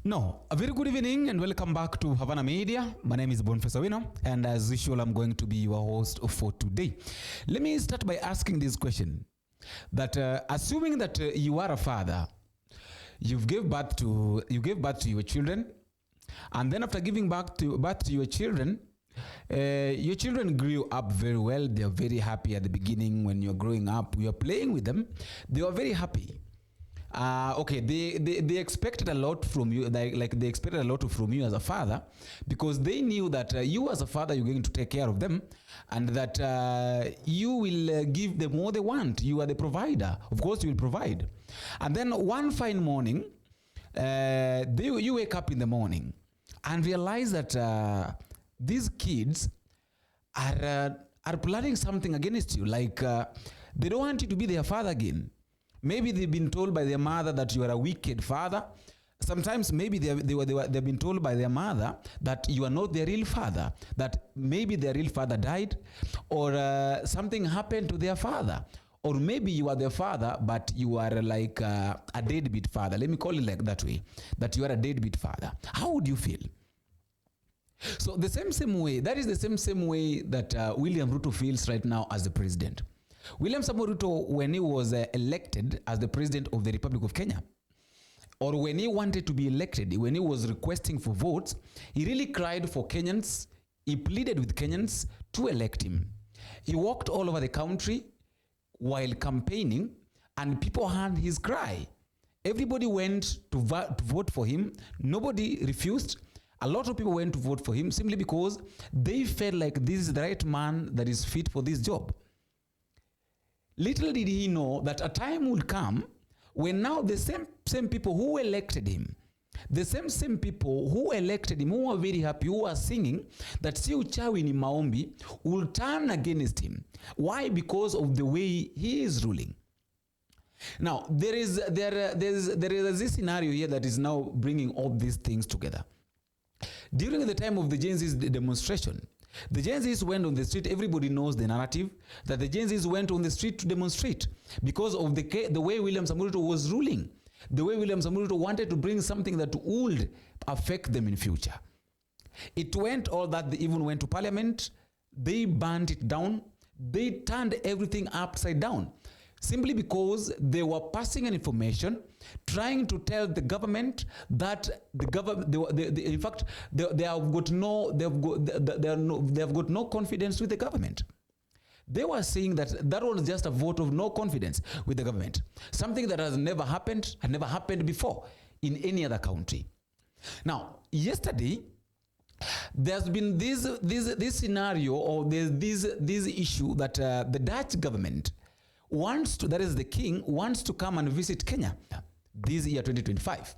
No, a very good evening and welcome back to Havana Media. My name is Boniface Awino, and as usual, I'm going to be your host for today. Let me start by asking this question: that assuming that you are a father, you gave birth to your children, and then after giving birth to your children grew up very well. They are very happy at the beginning. When you're growing up, you are playing with them. They are very happy. Okay, they expected a lot from you, like they expected a lot from you as a father, because they knew that you as a father, you're going to take care of them, and that you will give them what they want. You are the provider. Of course, you will provide. And then one fine morning, you wake up in the morning and realize that these kids are planning something against you. Like they don't want you to be their father again. Maybe they've been told by their mother that you are a wicked father. Sometimes maybe they've been told by their mother that you are not their real father, that maybe their real father died, or something happened to their father. Or maybe you are their father, but you are like a deadbeat father. Let me call it like that way, that you are a deadbeat father. How would you feel? So the same way, that is the same way that William Ruto feels right now as the president. William Samoei Ruto, when he was elected as the president of the Republic of Kenya, or when he wanted to be elected, when he was requesting for votes, he really cried for Kenyans. He pleaded with Kenyans to elect him. He walked all over the country while campaigning, and people heard his cry. Everybody went to vote for him. Nobody refused. A lot of people went to vote for him simply because they felt like this is the right man that is fit for this job. Little did he know that a time would come when now the same people who elected him, the same people who elected him, who are very happy, who are singing that si uchawi ni maombi, will turn against him. Why? Because of the way he is ruling. Now, there is this scenario here that is now bringing all these things together. During the time of the Gen Z demonstration, the Gen Zs went on the street. Everybody knows the narrative that the Gen Zs went on the street to demonstrate because of the way William Samoei Ruto was ruling, the way William Samoei Ruto wanted to bring something that would affect them in future. It went all that. They even went to parliament. They burned it down. They turned everything upside down, simply because they were passing an information, trying to tell the government that the government, in fact, they have got no confidence with the government. They were saying that was just a vote of no confidence with the government, something that had never happened before in any other country. Now, yesterday, there's been this scenario, or this issue that the Dutch government wants to, that is the king, wants to come and visit Kenya this year 2025.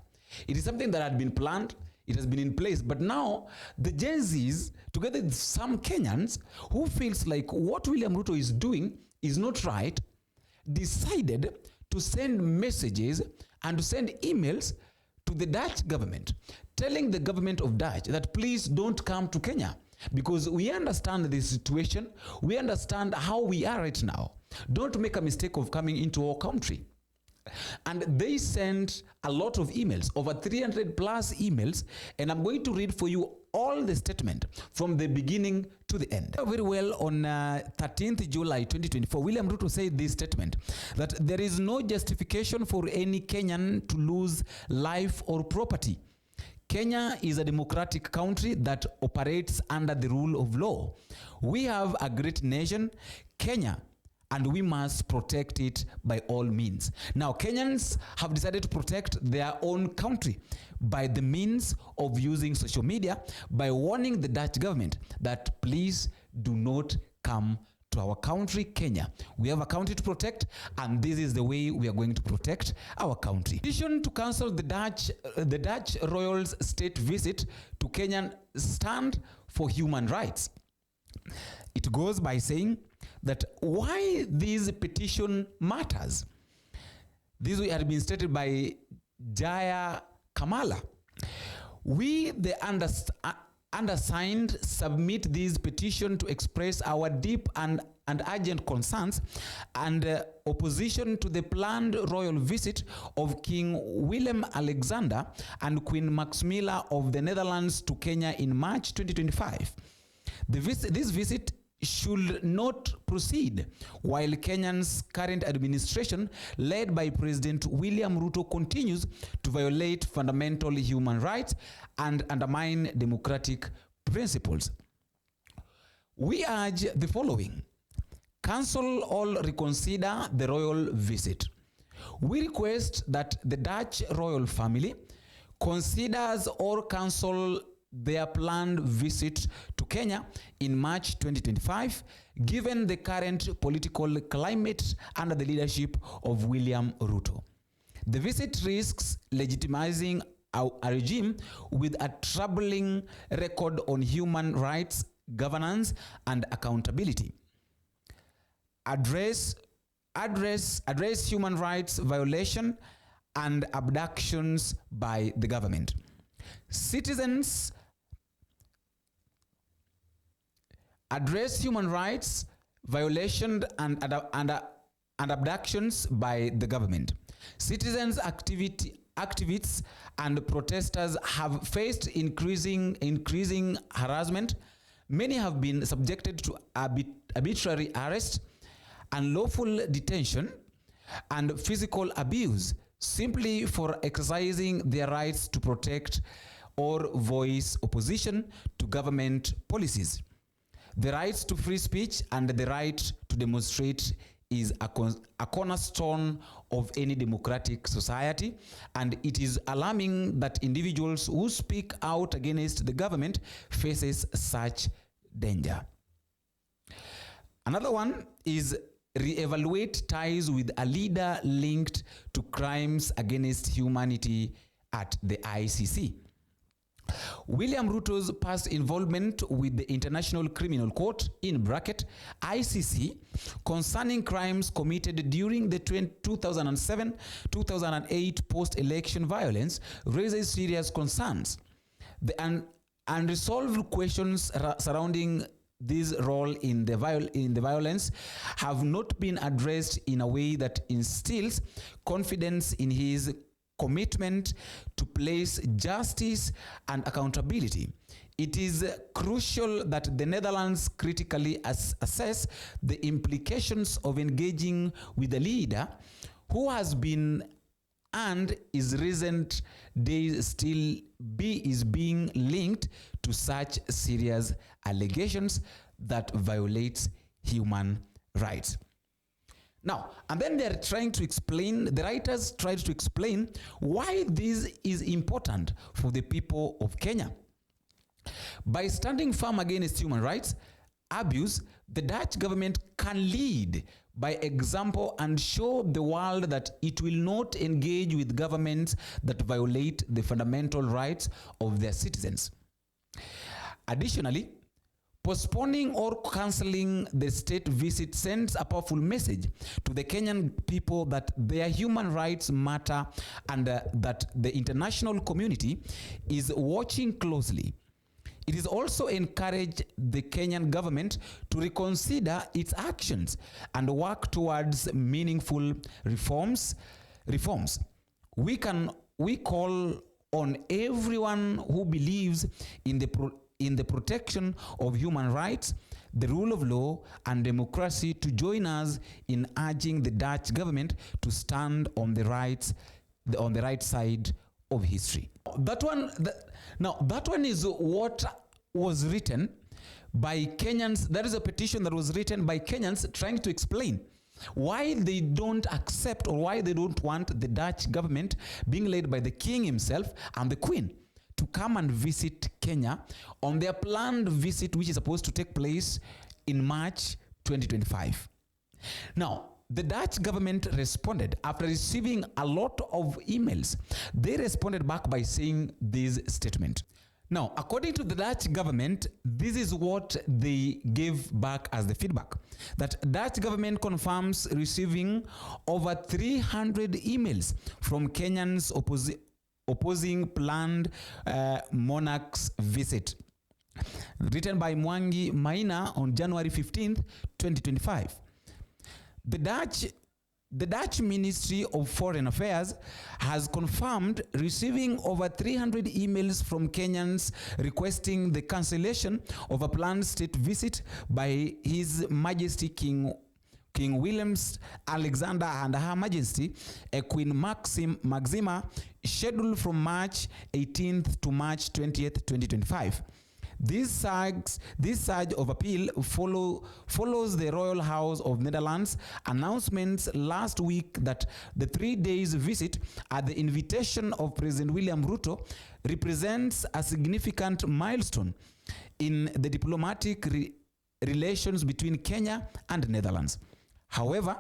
It is something that had been planned. It has been in place. But now the Gen Zs, together with some Kenyans who feels like what William Ruto is doing is not right, decided to send messages and to send emails to the Dutch government, telling the government of Dutch that please don't come to Kenya, because we understand the situation. We understand how we are right now. Don't make a mistake of coming into our country. And they sent a lot of emails, over 300 plus emails, and I'm going to read for you all the statement from the beginning to the end. Very well, on 13th July 2024, William Ruto said this statement, that there is no justification for any Kenyan to lose life or property. Kenya is a democratic country that operates under the rule of law. We have a great nation, Kenya, and we must protect it by all means. Now, Kenyans have decided to protect their own country by the means of using social media, by warning the Dutch government that please do not come to our country, Kenya. We have a country to protect, and this is the way we are going to protect our country. Petition to cancel the Dutch royal's state visit to Kenya stand for human rights. It goes by saying that why this petition matters. This had been stated by Jaya Kamala. We, the undersigned submit this petition to express our deep and urgent concerns and opposition to the planned royal visit of King Willem Alexander and Queen Maximilla of the Netherlands to Kenya in March 2025. This visit should not proceed while Kenya's current administration, led by President William Ruto, continues to violate fundamental human rights and undermine democratic principles. We urge the following: cancel or reconsider the royal visit. We request that the Dutch royal family considers or cancel their planned visit to Kenya in March 2025, given the current political climate under the leadership of William Ruto. The visit risks legitimizing a regime with a troubling record on human rights, governance, and accountability. Address human rights violation and abductions by the government. Citizens address human rights violation and abductions by the government. Citizens activists and protesters have faced increasing harassment. Many have been subjected to arbitrary arrest, unlawful detention, and physical abuse simply for exercising their rights to protect or voice opposition to government policies. The rights to free speech and the right to demonstrate is a cornerstone of any democratic society, and it is alarming that individuals who speak out against the government faces such danger. Another one is reevaluate ties with a leader linked to crimes against humanity at the ICC. William Ruto's past involvement with the International Criminal Court (ICC) concerning crimes committed during the 2007-2008 post-election violence raises serious concerns. The unresolved questions surrounding this role in the violence have not been addressed in a way that instills confidence in his commitment to place justice and accountability. It is crucial that the Netherlands critically assess the implications of engaging with a leader who has been and is recent days still is being linked to such serious allegations that violates human rights. Now, and then they're trying to explain, the writers tried to explain why this is important for the people of Kenya. By standing firm against human rights abuse, the Dutch government can lead by example and show the world that it will not engage with governments that violate the fundamental rights of their citizens. Additionally, postponing or cancelling the state visit sends a powerful message to the Kenyan people that their human rights matter and that the international community is watching closely. It is also encouraged the Kenyan government to reconsider its actions and work towards meaningful reforms. We call on everyone who believes in the protection of human rights, the rule of law, and democracy to join us in urging the Dutch government to stand on the right side of history. That one is what was written by Kenyans. That is a petition that was written by Kenyans trying to explain why they don't accept or why they don't want the Dutch government, being led by the king himself and the queen, to come and visit Kenya on their planned visit, which is supposed to take place in March 2025. Now, the Dutch government responded after receiving a lot of emails. They responded back by saying this statement. Now, according to the Dutch government, this is what they gave back as the feedback. That Dutch government confirms receiving over 300 emails from Kenyans opposing planned monarch's visit. written by Mwangi Maina on January 15th, 2025. The Dutch Ministry of Foreign Affairs has confirmed receiving over 300 emails from Kenyans requesting the cancellation of a planned state visit by His Majesty King William's Alexander and Her Majesty Queen Maxima, scheduled from March 18th to March 20th, 2025. This surge of appeal follows the Royal House of Netherlands announcements last week that the 3 days visit at the invitation of President William Ruto represents a significant milestone in the diplomatic relations between Kenya and Netherlands. However,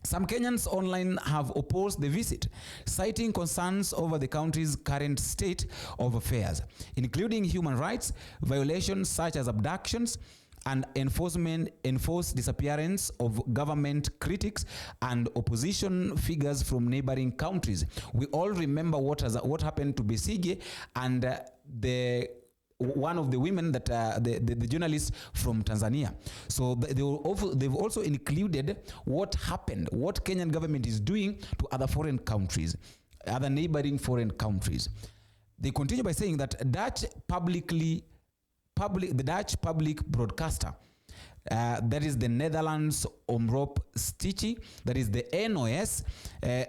some Kenyans online have opposed the visit, citing concerns over the country's current state of affairs, including human rights violations such as abductions and enforced disappearance of government critics and opposition figures from neighboring countries. We all remember what happened to Besigye and one of the women that the journalists from Tanzania. So they've also included what happened, what Kenyan government is doing to other foreign countries, other neighboring foreign countries. They continue by saying that the Dutch public broadcaster, that is the Netherlands Omroep Stichting, that is the NOS,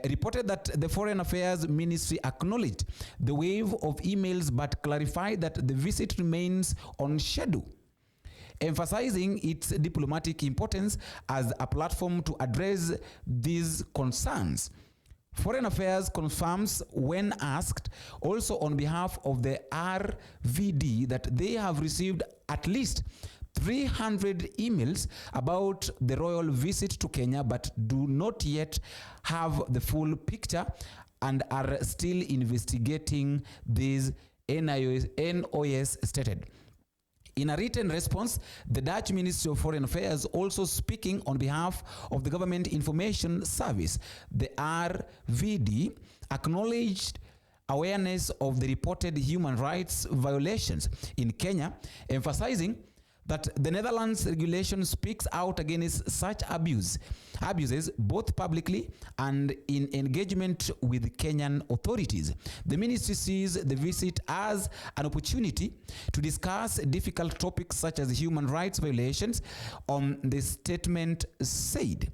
reported that the Foreign Affairs Ministry acknowledged the wave of emails but clarified that the visit remains on schedule, emphasizing its diplomatic importance as a platform to address these concerns. Foreign Affairs confirms when asked also on behalf of the RVD that they have received at least 300 emails about the royal visit to Kenya but do not yet have the full picture and are still investigating these, NOS stated. In a written response, the Dutch Ministry of Foreign Affairs, also speaking on behalf of the Government Information Service, the RVD, acknowledged awareness of the reported human rights violations in Kenya, emphasizing that the Netherlands regulation speaks out against such abuses both publicly and in engagement with Kenyan authorities. The ministry sees the visit as an opportunity to discuss difficult topics such as human rights violations. The statement said,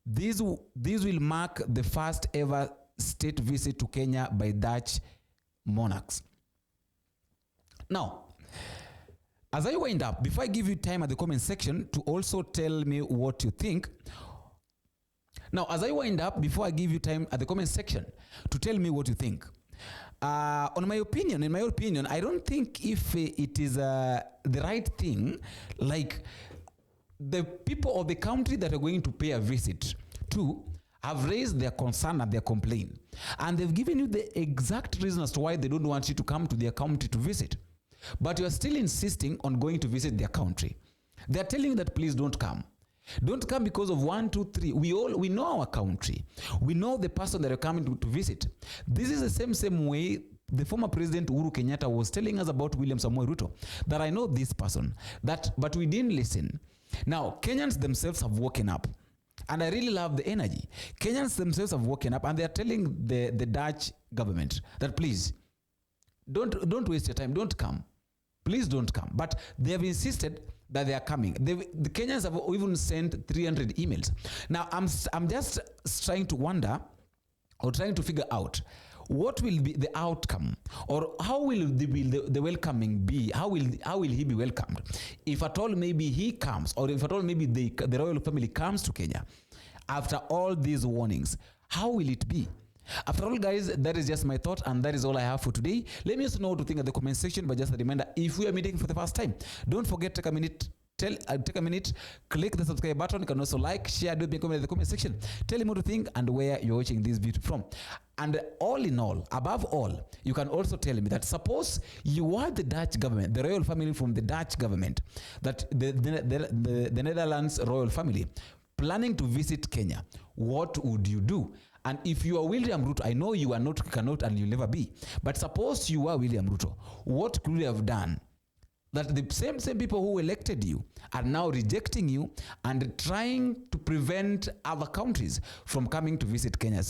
This will mark the first ever state visit to Kenya by Dutch monarchs. Now, as I wind up, before I give you time at the comment section to also tell me what you think. Now, as I wind up, before I give you time at the comment section to tell me what you think. In my opinion, I don't think if it is the right thing, like the people of the country that are going to pay a visit to have raised their concern and their complaint. And they've given you the exact reason as to why they don't want you to come to their country to visit. But you are still insisting on going to visit their country. They are telling you that please don't come. Don't come because of 1, 2, 3. We know our country. We know the person that you're coming to visit. This is the same way the former President Uhuru Kenyatta was telling us about William Samoei Ruto, that I know this person, but we didn't listen. Now, Kenyans themselves have woken up. And I really love the energy. Kenyans themselves have woken up and they are telling the Dutch government that please, don't waste your time, don't come. Please don't come. But they have insisted that they are coming. The Kenyans have even sent 300 emails. Now, I'm just trying to wonder or trying to figure out what will be the outcome, or how will the welcoming be? How will he be welcomed? If at all maybe he comes, or if at all maybe the royal family comes to Kenya after all these warnings, how will it be? After all, guys, that is just my thought, and that is all I have for today. Let me also know what you think at the comment section. But just a reminder, if we are meeting for the first time, don't forget, take a minute, click the subscribe button. You can also like, share, do me comment in the comment section. Tell me what you think and where you're watching this video from. And all in all, above all, you can also tell me that suppose you are the Dutch government, the royal family from the Dutch government, that the Netherlands royal family planning to visit Kenya, what would you do? And if you are William Ruto, I know you are not, cannot, and you'll never be. But suppose you are William Ruto, what could you have done that the same people who elected you are now rejecting you and trying to prevent other countries from coming to visit Kenya.